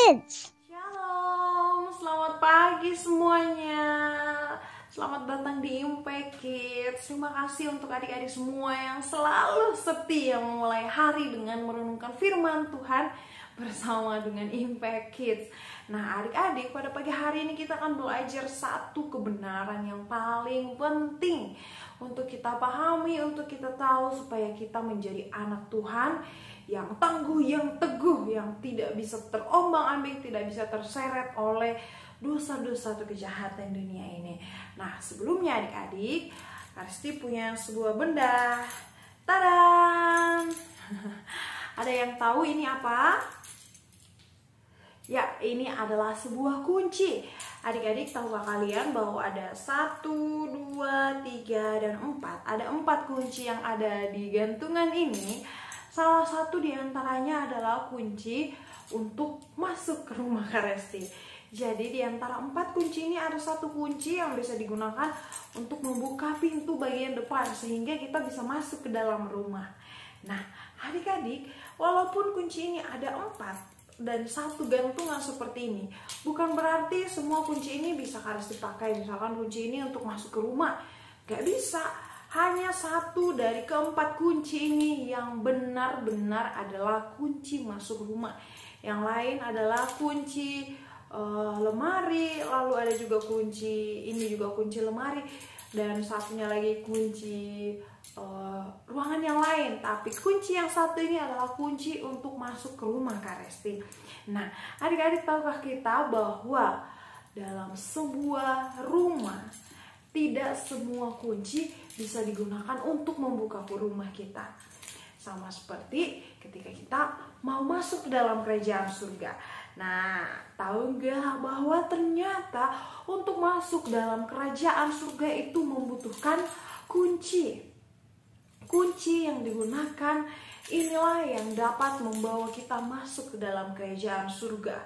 Kids. Shalom, selamat pagi semuanya. Selamat datang di Impact Kids. Terima kasih untuk adik-adik semua yang selalu setia memulai hari dengan merenungkan firman Tuhan bersama dengan Impact Kids. Nah, adik-adik, pada pagi hari ini kita akan belajar satu kebenaran yang paling penting untuk kita pahami, untuk kita tahu supaya kita menjadi anak Tuhan yang tangguh, yang teguh, yang tidak bisa terombang-ambing, tidak bisa terseret oleh dosa-dosa atau kejahatan dunia ini. Nah, sebelumnya adik-adik, Aristi punya sebuah benda. Tadam! Ada yang tahu ini apa? Ya, ini adalah sebuah kunci. Adik-adik, tahukah kalian bahwa ada 1, 2, 3, dan 4? Ada 4 kunci yang ada di gantungan ini. Salah satu diantaranya adalah kunci untuk masuk ke rumah Karesti. Jadi di antara 4 kunci ini ada satu kunci yang bisa digunakan untuk membuka pintu bagian depan sehingga kita bisa masuk ke dalam rumah. Nah, adik-adik, walaupun kunci ini ada 4 dan satu gantungan seperti ini, bukan berarti semua kunci ini bisa Karesti pakai. Misalkan kunci ini untuk masuk ke rumah, gak bisa. Hanya satu dari keempat kunci ini yang benar-benar adalah kunci masuk rumah. Yang lain adalah kunci lemari, lalu ada juga kunci, ini juga kunci lemari, dan satunya lagi kunci ruangan yang lain. Tapi kunci yang satu ini adalah kunci untuk masuk ke rumah Karesti. Nah, adik-adik, tahukah kita bahwa dalam sebuah rumah tidak semua kunci bisa digunakan untuk membuka rumah kita. Sama seperti ketika kita mau masuk ke dalam kerajaan surga. Nah, tahu nggak bahwa ternyata untuk masuk dalam kerajaan surga itu membutuhkan kunci. Kunci yang digunakan inilah yang dapat membawa kita masuk ke dalam kerajaan surga.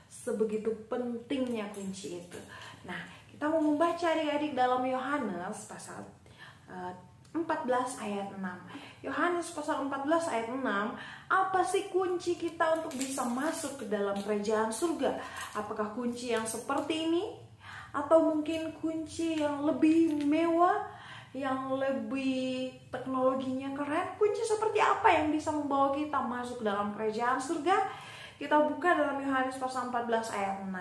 Sebegitu pentingnya kunci itu. Nah, kita mau membaca adik-adik dalam Yohanes pasal 14 ayat 6. Yohanes pasal 14 ayat 6. Apa sih kunci kita untuk bisa masuk ke dalam kerajaan surga? Apakah kunci yang seperti ini? Atau mungkin kunci yang lebih mewah, yang lebih teknologinya keren? Kunci seperti apa yang bisa membawa kita masuk ke dalam kerajaan surga? Kita buka dalam Yohanes pasal 14 ayat 6.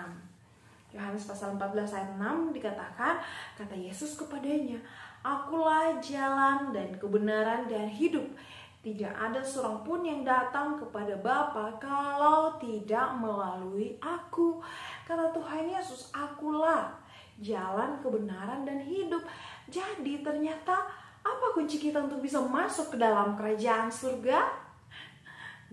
Yohanes pasal 14 ayat 6 dikatakan, kata Yesus kepadanya, Akulah jalan dan kebenaran dan hidup. Tidak ada seorang pun yang datang kepada Bapa kalau tidak melalui aku. Kata Tuhan Yesus, Akulah jalan, kebenaran, dan hidup. Jadi ternyata apa kunci kita untuk bisa masuk ke dalam kerajaan surga?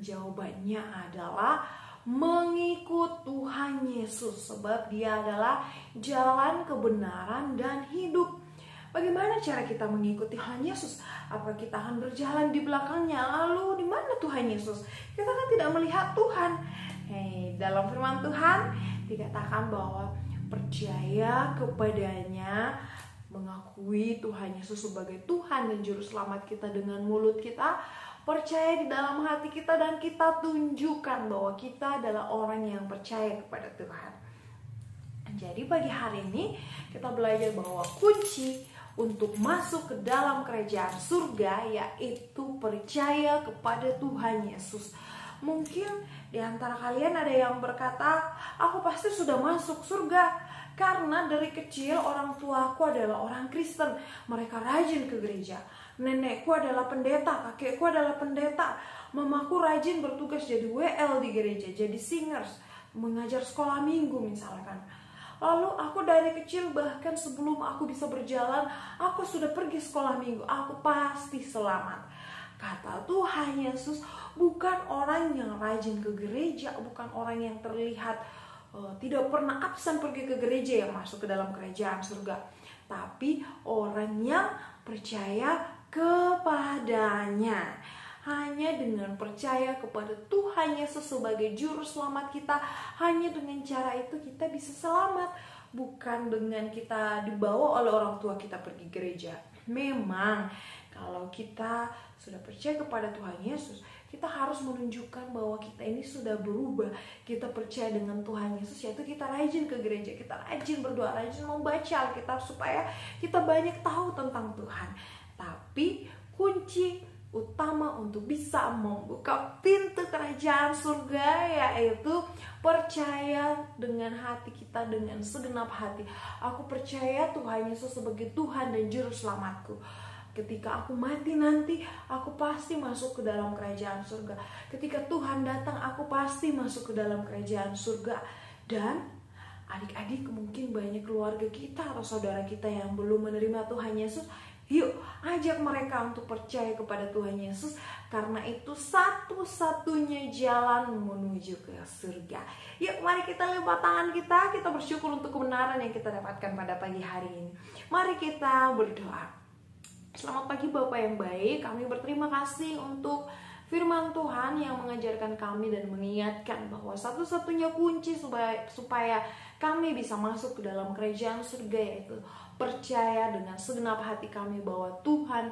Jawabannya adalah mengikut Tuhan Yesus, sebab Dia adalah jalan, kebenaran, dan hidup. Bagaimana cara kita mengikuti Tuhan Yesus? Apakah kita akan berjalan di belakangnya? Lalu di mana Tuhan Yesus? Kita kan tidak melihat Tuhan. Dalam firman Tuhan dikatakan bahwa percaya kepadanya, mengakui Tuhan Yesus sebagai Tuhan dan Juru Selamat kita dengan mulut kita, percaya di dalam hati kita, dan kita tunjukkan bahwa kita adalah orang yang percaya kepada Tuhan. Jadi pagi hari ini kita belajar bahwa kunci untuk masuk ke dalam kerajaan surga yaitu percaya kepada Tuhan Yesus. Mungkin di antara kalian ada yang berkata, aku pasti sudah masuk surga karena dari kecil orang tuaku adalah orang Kristen, mereka rajin ke gereja. Nenekku adalah pendeta, kakekku adalah pendeta, mamaku rajin bertugas jadi WL di gereja, jadi singers, mengajar sekolah minggu misalkan. Lalu aku dari kecil, bahkan sebelum aku bisa berjalan, aku sudah pergi sekolah minggu, aku pasti selamat. Kata Tuhan Yesus, bukan orang yang rajin ke gereja, bukan orang yang terlihat tidak pernah absen pergi ke gereja yang masuk ke dalam kerajaan surga, tapi orang yang percaya kepadanya. Hanya dengan percaya kepada Tuhan Yesus sebagai juru selamat kita, hanya dengan cara itu kita bisa selamat. Bukan dengan kita dibawa oleh orang tua kita pergi gereja. Memang Kalau kita sudah percaya kepada Tuhan Yesus, kita harus menunjukkan bahwa kita ini sudah berubah. Kita percaya dengan Tuhan Yesus, yaitu kita rajin ke gereja, kita rajin berdoa, rajin membaca Alkitab supaya kita banyak tahu tentang Tuhan. Tapi kunci utama untuk bisa membuka pintu kerajaan surga yaitu percaya dengan hati kita, dengan segenap hati. Aku percaya Tuhan Yesus sebagai Tuhan dan Juru Selamatku. Ketika aku mati nanti, aku pasti masuk ke dalam kerajaan surga. Ketika Tuhan datang, aku pasti masuk ke dalam kerajaan surga. Dan adik-adik, mungkin banyak keluarga kita atau saudara kita yang belum menerima Tuhan Yesus. Yuk, ajak mereka untuk percaya kepada Tuhan Yesus, karena itu satu-satunya jalan menuju ke surga. Yuk, mari kita lipat tangan kita bersyukur untuk kebenaran yang kita dapatkan pada pagi hari ini. Mari kita berdoa. Selamat pagi Bapak yang baik, kami berterima kasih untuk firman Tuhan yang mengajarkan kami dan mengingatkan bahwa satu-satunya kunci supaya kami bisa masuk ke dalam kerajaan surga yaitu percaya dengan segenap hati kami bahwa Tuhan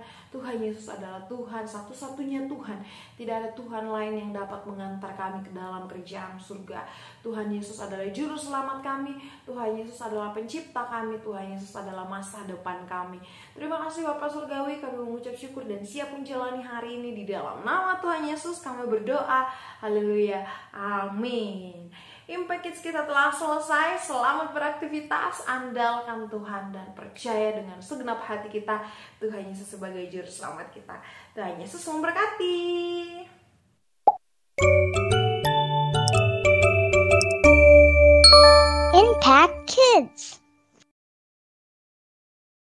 Yesus adalah Tuhan, satu-satunya Tuhan. Tidak ada Tuhan lain yang dapat mengantar kami ke dalam kerajaan surga. Tuhan Yesus adalah Juru Selamat kami, Tuhan Yesus adalah pencipta kami, Tuhan Yesus adalah masa depan kami. Terima kasih Bapak Surgawi, kami mengucap syukur dan siap menjalani hari ini di dalam nama Tuhan Yesus kami berdoa. Haleluya, amin. Impact Kids kita telah selesai. Selamat beraktivitas, andalkan Tuhan dan percaya dengan segenap hati kita Tuhan Yesus sebagai Juru Selamat kita. Tuhan Yesus memberkati. Impact Kids.